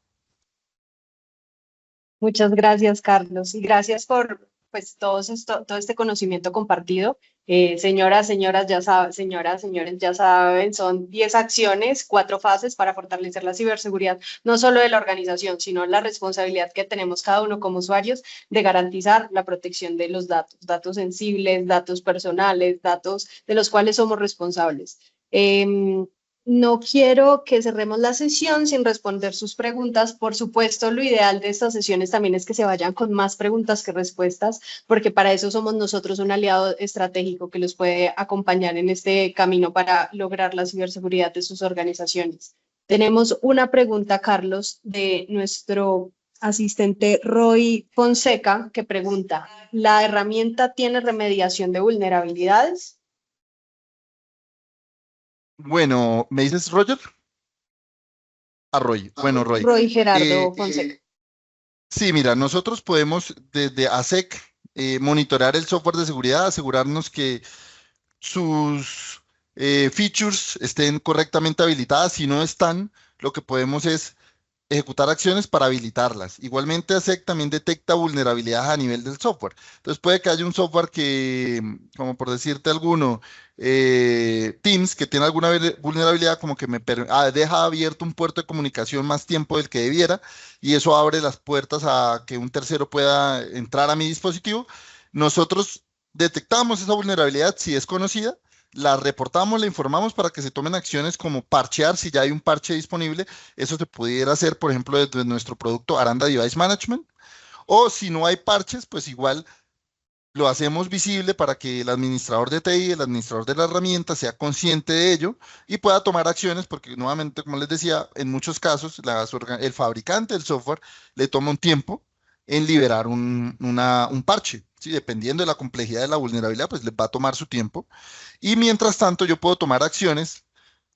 Speaker 1: Muchas gracias, Carlos, y gracias por pues todo este conocimiento compartido. Señoras, señores, ya saben, son 10 acciones, 4 fases para fortalecer la ciberseguridad, no solo de la organización, sino la responsabilidad que tenemos cada uno como usuarios de garantizar la protección de los datos, datos sensibles, datos personales, datos de los cuales somos responsables. No quiero que cerremos la sesión sin responder sus preguntas. Por supuesto, lo ideal de estas sesiones también es que se vayan con más preguntas que respuestas, porque para eso somos nosotros un aliado estratégico que los puede acompañar en este camino para lograr la ciberseguridad de sus organizaciones. Tenemos una pregunta, Carlos, de nuestro asistente Roy Fonseca, que pregunta, ¿la herramienta tiene remediación de vulnerabilidades?
Speaker 2: Bueno, ¿me dices Roger? A Roy. Bueno, Roy.
Speaker 1: Roy
Speaker 2: Eh,
Speaker 1: Gerardo Fonseca.
Speaker 2: sí, mira, nosotros podemos desde ASEC monitorear el software de seguridad, asegurarnos que sus features estén correctamente habilitadas. Si no están, lo que podemos es ejecutar acciones para habilitarlas. Igualmente, ASEC también detecta vulnerabilidades a nivel del software. Entonces, puede que haya un software que, como por decirte alguno, Teams, que tiene alguna vulnerabilidad, como que deja abierto un puerto de comunicación más tiempo del que debiera, y eso abre las puertas a que un tercero pueda entrar a mi dispositivo. Nosotros detectamos esa vulnerabilidad si es conocida, la reportamos, la informamos para que se tomen acciones como parchear si ya hay un parche disponible. Eso se pudiera hacer, por ejemplo, desde nuestro producto Aranda Device Management. O si no hay parches, pues igual lo hacemos visible para que el administrador de TI, el administrador de la herramienta, sea consciente de ello y pueda tomar acciones, porque nuevamente, como les decía, en muchos casos el fabricante del software le toma un tiempo en liberar un parche. ¿Sí? Dependiendo de la complejidad de la vulnerabilidad, pues les va a tomar su tiempo. Y mientras tanto, yo puedo tomar acciones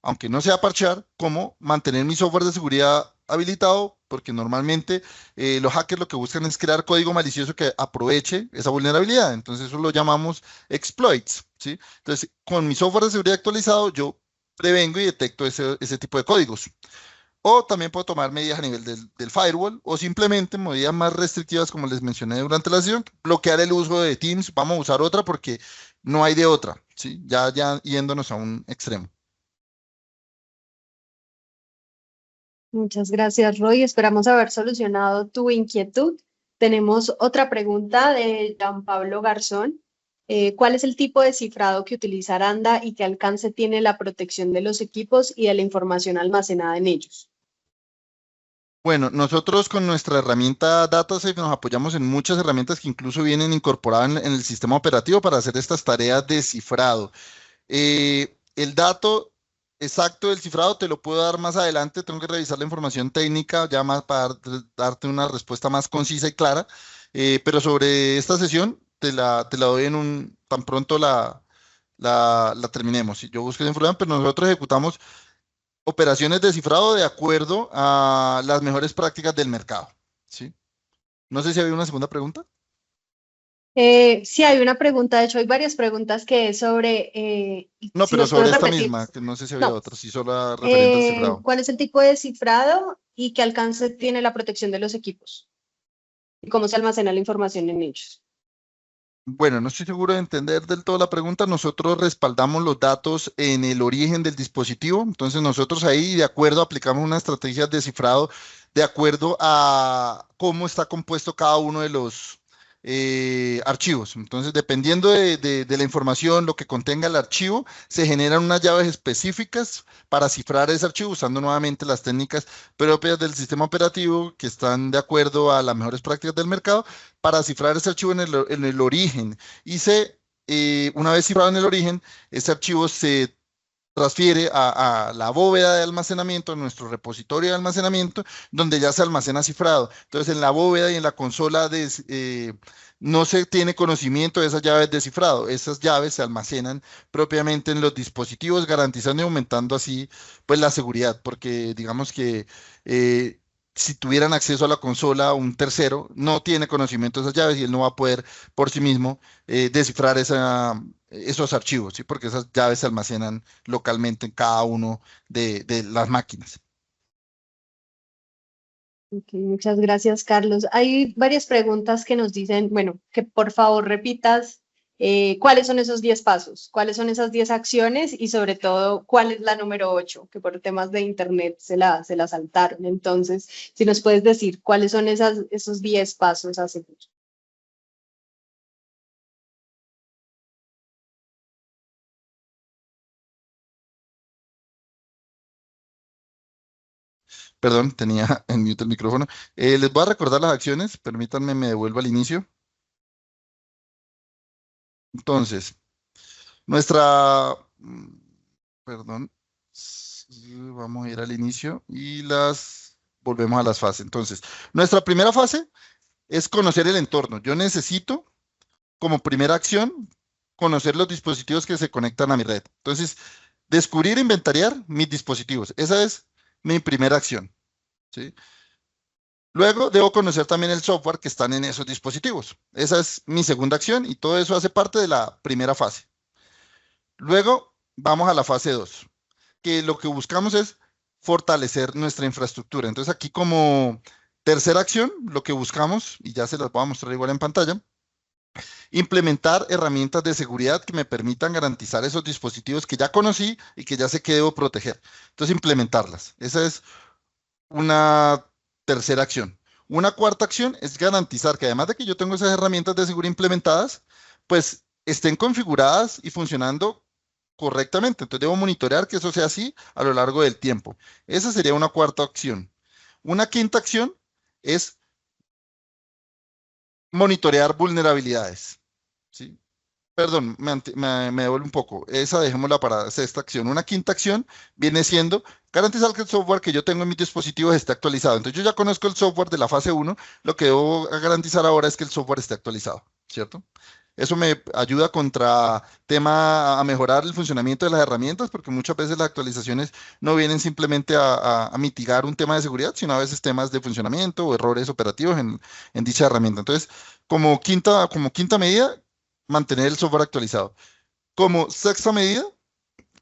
Speaker 2: aunque no sea parchear, como mantener mi software de seguridad habilitado, porque normalmente los hackers lo que buscan es crear código malicioso que aproveche esa vulnerabilidad. Entonces eso lo llamamos exploits, ¿sí? Entonces, con mi software de seguridad actualizado, yo prevengo y detecto ese tipo de códigos. O también puedo tomar medidas a nivel del firewall o simplemente medidas más restrictivas, como les mencioné durante la sesión, bloquear el uso de Teams. Vamos a usar otra porque no hay de otra, ¿sí? Ya yéndonos a un extremo.
Speaker 1: Muchas gracias, Roy. Esperamos haber solucionado tu inquietud. Tenemos otra pregunta de Juan Pablo Garzón. ¿Cuál es el tipo de cifrado que utiliza Aranda y qué alcance tiene la protección de los equipos y de la información almacenada en ellos?
Speaker 2: Bueno, nosotros con nuestra herramienta DataSafe nos apoyamos en muchas herramientas que incluso vienen incorporadas en el sistema operativo para hacer estas tareas de cifrado. El dato exacto del cifrado te lo puedo dar más adelante, tengo que revisar la información técnica ya más para darte una respuesta más concisa y clara, pero sobre esta sesión te la doy tan pronto la terminemos. Si yo busco esa información, pero nosotros ejecutamos operaciones de cifrado de acuerdo a las mejores prácticas del mercado, ¿sí? No sé si había una segunda pregunta.
Speaker 1: Sí, hay una pregunta, de hecho hay varias preguntas que es sobre,
Speaker 2: No,
Speaker 1: si
Speaker 2: pero
Speaker 1: nos
Speaker 2: sobre
Speaker 1: puedes
Speaker 2: esta
Speaker 1: repetir,
Speaker 2: misma, que no sé si había
Speaker 1: no,
Speaker 2: otra, sí solo referente al cifrado.
Speaker 1: ¿cuál es el tipo de cifrado y qué alcance tiene la protección de los equipos? ¿Y cómo se almacena la información en ellos?
Speaker 2: Bueno, no estoy seguro de entender del todo la pregunta. Nosotros respaldamos los datos en el origen del dispositivo. Entonces nosotros ahí de acuerdo aplicamos una estrategia de cifrado de acuerdo a cómo está compuesto cada uno de los archivos. Entonces, dependiendo de la información, lo que contenga el archivo, se generan unas llaves específicas para cifrar ese archivo usando nuevamente las técnicas propias del sistema operativo que están de acuerdo a las mejores prácticas del mercado para cifrar ese archivo en el origen. Y una vez cifrado en el origen, ese archivo se transfiere a la bóveda de almacenamiento, a nuestro repositorio de almacenamiento, donde ya se almacena cifrado. Entonces, en la bóveda y en la consola no se tiene conocimiento de esas llaves de cifrado. Esas llaves se almacenan propiamente en los dispositivos, garantizando y aumentando así pues la seguridad, porque digamos que si tuvieran acceso a la consola un tercero, no tiene conocimiento de esas llaves y él no va a poder por sí mismo descifrar esos archivos, ¿sí? Porque esas llaves se almacenan localmente en cada uno de las máquinas.
Speaker 1: Ok, muchas gracias, Carlos. Hay varias preguntas que nos dicen, bueno, que por favor repitas cuáles son esos 10 pasos, cuáles son esas 10 acciones y sobre todo cuál es la número 8, que por temas de internet se la saltaron. Entonces, si nos puedes decir cuáles son esos 10 pasos a seguir.
Speaker 2: Perdón, tenía en mute el micrófono. Les voy a recordar las acciones, permítanme, me devuelvo al inicio. Entonces, nuestra, perdón, vamos a ir al inicio y las volvemos a las fases. Entonces, nuestra primera fase es conocer el entorno. Yo necesito, como primera acción, conocer los dispositivos que se conectan a mi red. Entonces, descubrir e inventariar mis dispositivos. Esa es mi primera acción, ¿sí? Luego, debo conocer también el software que están en esos dispositivos. Esa es mi segunda acción y todo eso hace parte de la primera fase. Luego, vamos a la fase 2, que lo que buscamos es fortalecer nuestra infraestructura. Entonces, aquí como tercera acción, lo que buscamos, y ya se las voy a mostrar igual en pantalla, implementar herramientas de seguridad que me permitan garantizar esos dispositivos que ya conocí y que ya sé que debo proteger. Entonces, implementarlas. Esa es una tercera acción. Una cuarta acción es garantizar que además de que yo tengo esas herramientas de seguridad implementadas, pues estén configuradas y funcionando correctamente. Entonces debo monitorear que eso sea así a lo largo del tiempo. Esa sería una cuarta acción. Una quinta acción es monitorear vulnerabilidades. ¿Sí? Perdón, me devuelvo un poco. Esa dejémosla para sexta acción. Una quinta acción viene siendo garantizar que el software que yo tengo en mis dispositivos esté actualizado. Entonces yo ya conozco el software de la fase uno. Lo que debo garantizar ahora es que el software esté actualizado, ¿cierto? Eso me ayuda contra tema a mejorar el funcionamiento de las herramientas, porque muchas veces las actualizaciones no vienen simplemente a mitigar un tema de seguridad, sino a veces temas de funcionamiento o errores operativos en dicha herramienta. Entonces, como quinta medida, mantener el software actualizado. Como sexta medida,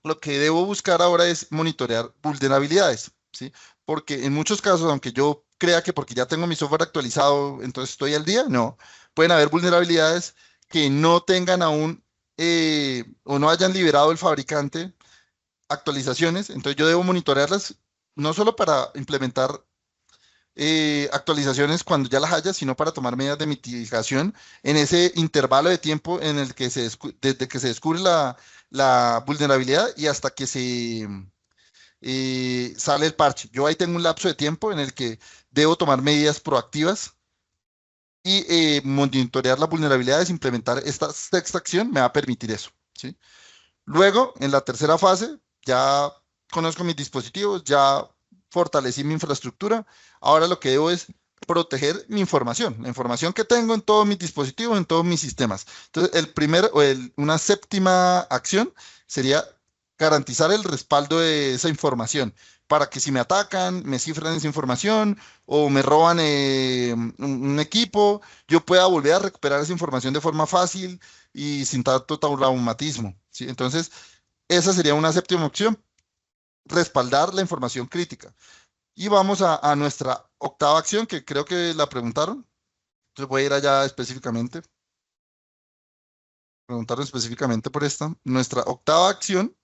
Speaker 2: lo que debo buscar ahora es monitorear vulnerabilidades, ¿sí? Porque en muchos casos, aunque yo crea que porque ya tengo mi software actualizado, entonces estoy al día, no. Pueden haber vulnerabilidades que no tengan aún o no hayan liberado el fabricante actualizaciones, entonces yo debo monitorearlas no solo para implementar actualizaciones cuando ya las haya, sino para tomar medidas de mitigación en ese intervalo de tiempo en el que desde que se descubre la vulnerabilidad y hasta que se sale el parche. Yo ahí tengo un lapso de tiempo en el que debo tomar medidas proactivas y monitorear las vulnerabilidades, implementar esta sexta acción me va a permitir eso, ¿sí? Luego, en la tercera fase, ya conozco mis dispositivos, ya fortalecí mi infraestructura. Ahora lo que debo es proteger mi información, la información que tengo en todos mis dispositivos, en todos mis sistemas. Entonces, una séptima acción sería garantizar el respaldo de esa información para que si me atacan, me cifran esa información o me roban un equipo, yo pueda volver a recuperar esa información de forma fácil y sin tanto traumatismo, ¿sí? Entonces, esa sería una séptima opción, respaldar la información crítica. Y vamos a nuestra octava acción, que creo que la preguntaron. Entonces voy a ir allá específicamente, preguntaron específicamente por esta. Nuestra octava acción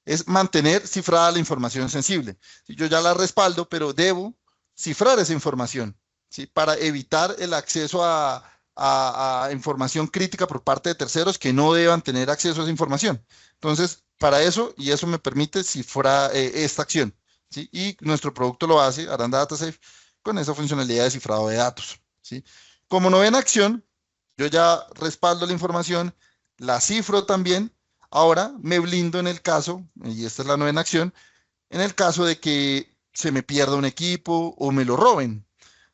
Speaker 2: es mantener cifrada la información sensible. Sí, yo ya la respaldo, pero debo cifrar esa información, ¿sí? Para evitar el acceso a información crítica por parte de terceros que no deban tener acceso a esa información. Entonces, para eso, y eso me permite cifrar esta acción, ¿sí? Y nuestro producto lo hace, Aranda Data Safe, con esa funcionalidad de cifrado de datos, ¿sí? Como novena acción, yo ya respaldo la información, la cifro también. Ahora me blindo en el caso, y esta es la novena acción, en el caso de que se me pierda un equipo o me lo roben.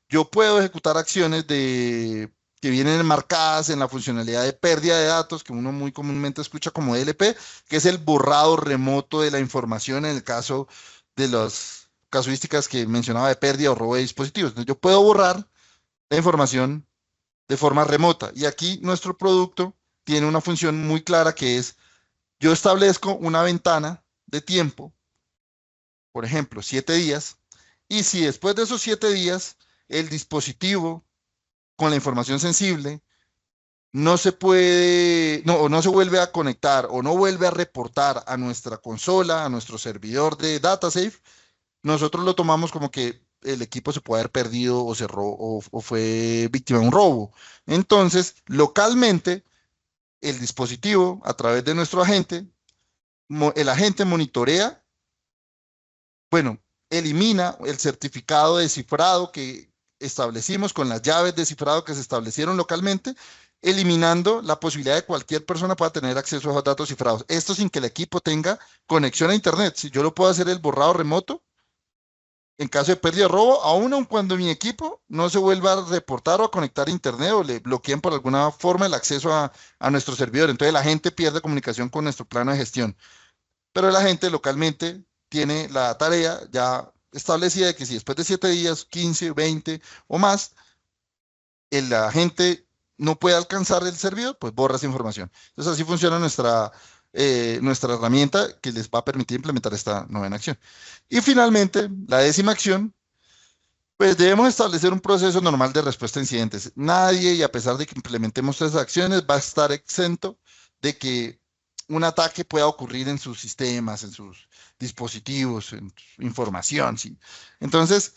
Speaker 2: Yo puedo ejecutar acciones que vienen marcadas en la funcionalidad de pérdida de datos, que uno muy comúnmente escucha como DLP, que es el borrado remoto de la información en el caso de casuísticas que mencionaba de pérdida o robo de dispositivos. Entonces, yo puedo borrar la información de forma remota. Y aquí nuestro producto tiene una función muy clara que es, yo establezco una ventana de tiempo, por ejemplo, 7 días, y si después de esos 7 días el dispositivo con la información sensible no se puede, no, o no se vuelve a conectar o no vuelve a reportar a nuestra consola, a nuestro servidor de DataSafe, nosotros lo tomamos como que el equipo se puede haber perdido o, o fue víctima de un robo. Entonces, localmente, el dispositivo, a través de nuestro agente, el agente monitorea, bueno, elimina el certificado de cifrado que establecimos con las llaves de cifrado que se establecieron localmente, eliminando la posibilidad de que cualquier persona pueda tener acceso a esos datos cifrados. Esto sin que el equipo tenga conexión a Internet. Si yo lo puedo hacer el borrado remoto, en caso de pérdida o robo, aun cuando mi equipo no se vuelva a reportar o a conectar a Internet o le bloqueen por alguna forma el acceso a nuestro servidor. Entonces la gente pierde comunicación con nuestro plano de gestión. Pero la gente localmente tiene la tarea ya establecida de que si después de 7 días, 15, 20 o más, el agente no puede alcanzar el servidor, pues borra esa información. Entonces así funciona nuestra herramienta que les va a permitir implementar esta novena acción. Y finalmente, la décima acción, pues debemos establecer un proceso normal de respuesta a incidentes. Nadie, y a pesar de que implementemos estas acciones, va a estar exento de que un ataque pueda ocurrir en sus sistemas, en sus dispositivos, en su información, ¿sí? Entonces,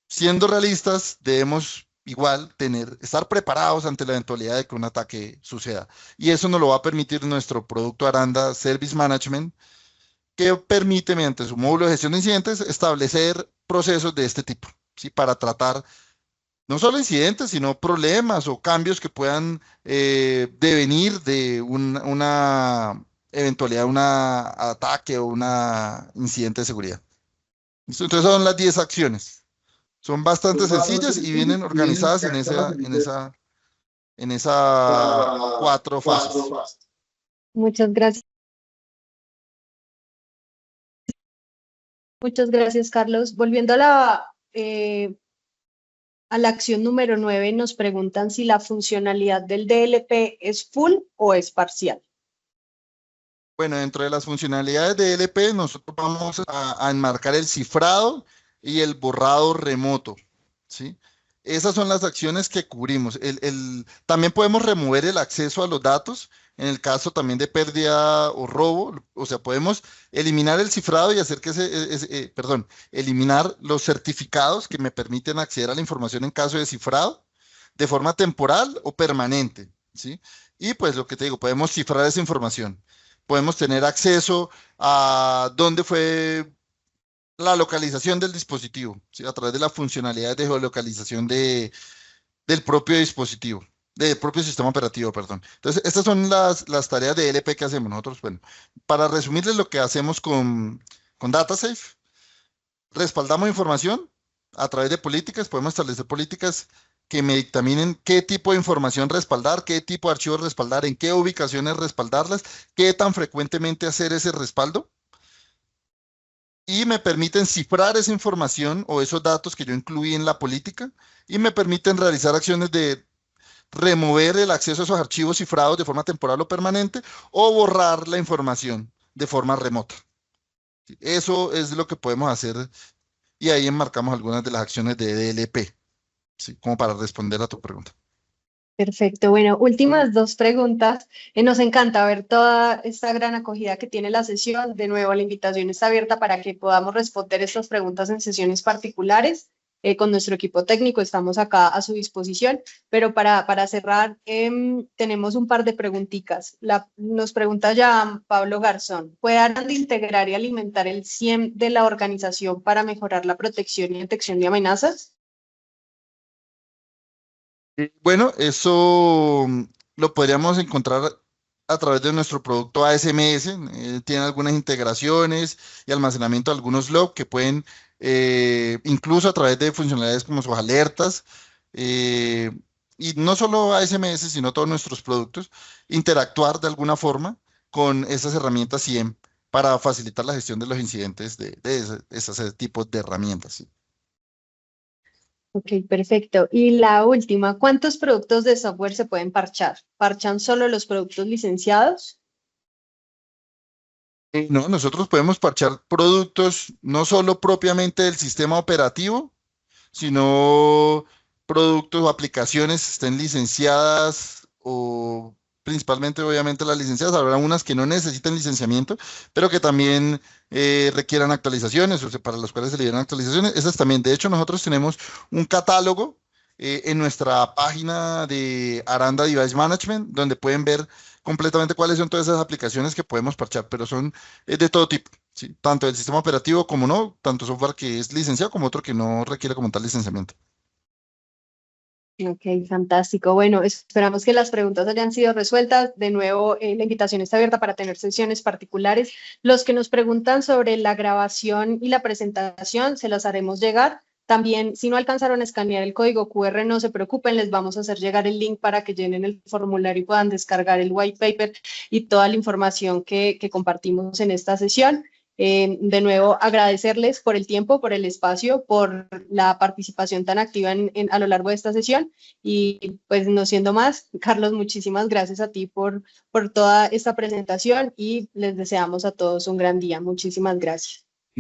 Speaker 2: siendo realistas, debemos igual estar preparados ante la eventualidad de que un ataque suceda. Y eso nos lo va a permitir nuestro producto Aranda Service Management, que permite, mediante su módulo de gestión de incidentes, establecer procesos de este tipo, ¿sí? Para tratar no solo incidentes, sino problemas o cambios que puedan devenir de una eventualidad, un ataque o un incidente de seguridad. ¿Listo? Entonces son las 10 acciones. Son bastante sencillas y vienen organizadas en esa 4 fases.
Speaker 1: Muchas gracias. Muchas gracias, Carlos. Volviendo a la acción número 9, nos preguntan si la funcionalidad del DLP es full o es parcial.
Speaker 2: Bueno, dentro de las funcionalidades de DLP, nosotros vamos a enmarcar el cifrado y el borrado remoto, ¿sí? Esas son las acciones que cubrimos. También podemos remover el acceso a los datos en el caso también de pérdida o robo. O sea, podemos eliminar el cifrado y hacer que eliminar los certificados que me permiten acceder a la información en caso de cifrado de forma temporal o permanente, ¿sí? Y pues lo que te digo, podemos cifrar esa información. Podemos tener acceso a dónde fue la localización del dispositivo, ¿sí? A través de las funcionalidades de geolocalización del propio dispositivo, del propio sistema operativo, perdón. Entonces, estas son las tareas de LP que hacemos nosotros. Bueno, para resumirles lo que hacemos con DataSafe, respaldamos información a través de políticas, podemos establecer políticas que me dictaminen qué tipo de información respaldar, qué tipo de archivos respaldar, en qué ubicaciones respaldarlas, qué tan frecuentemente hacer ese respaldo, y me permiten cifrar esa información o esos datos que yo incluí en la política, y me permiten realizar acciones de remover el acceso a esos archivos cifrados de forma temporal o permanente, o borrar la información de forma remota. Eso es lo que podemos hacer, y ahí enmarcamos algunas de las acciones de DLP, ¿sí? Como para responder a tu pregunta.
Speaker 1: Perfecto. Bueno, últimas dos preguntas. Nos encanta ver toda esta gran acogida que tiene la sesión. De nuevo, la invitación está abierta para que podamos responder estas preguntas en sesiones particulares. Con nuestro equipo técnico estamos acá a su disposición, pero para cerrar, tenemos un par de preguntitas. Nos pregunta ya Pablo Garzón, ¿puede Aranda integrar y alimentar el CIEM de la organización para mejorar la protección y detección de amenazas?
Speaker 2: Bueno, eso lo podríamos encontrar a través de nuestro producto ASMS. Tiene algunas integraciones y almacenamiento de algunos logs que pueden, incluso a través de funcionalidades como sus alertas, eh, y no solo ASMS, sino todos nuestros productos, interactuar de alguna forma con esas herramientas CIEM para facilitar la gestión de los incidentes de esos tipos de herramientas. ¿Sí?
Speaker 1: Ok, perfecto. Y la última, ¿cuántos productos de software se pueden parchar? ¿Parchan solo los productos licenciados?
Speaker 2: No, nosotros podemos parchar productos no solo propiamente del sistema operativo, sino productos o aplicaciones estén licenciadas o principalmente obviamente las licenciadas. Habrá unas que no necesitan licenciamiento, pero que también requieran actualizaciones o sea, para las cuales se liberan actualizaciones. Esas también. De hecho, nosotros tenemos un catálogo en nuestra página de Aranda Device Management, donde pueden ver completamente cuáles son todas esas aplicaciones que podemos parchar, pero son de todo tipo. Sí, tanto el sistema operativo como no, tanto software que es licenciado como otro que no requiere como tal licenciamiento.
Speaker 1: Ok, fantástico. Bueno, esperamos que las preguntas hayan sido resueltas. De nuevo, la invitación está abierta para tener sesiones particulares. Los que nos preguntan sobre la grabación y la presentación, se las haremos llegar. También, si no alcanzaron a escanear el código QR, no se preocupen, les vamos a hacer llegar el link para que llenen el formulario y puedan descargar el white paper y toda la información que compartimos en esta sesión. De nuevo, agradecerles por el tiempo, por el espacio, por la participación tan activa a lo largo de esta sesión. Y pues no siendo más, Carlos, muchísimas gracias a ti por toda esta presentación y les deseamos a todos un gran día. Muchísimas gracias.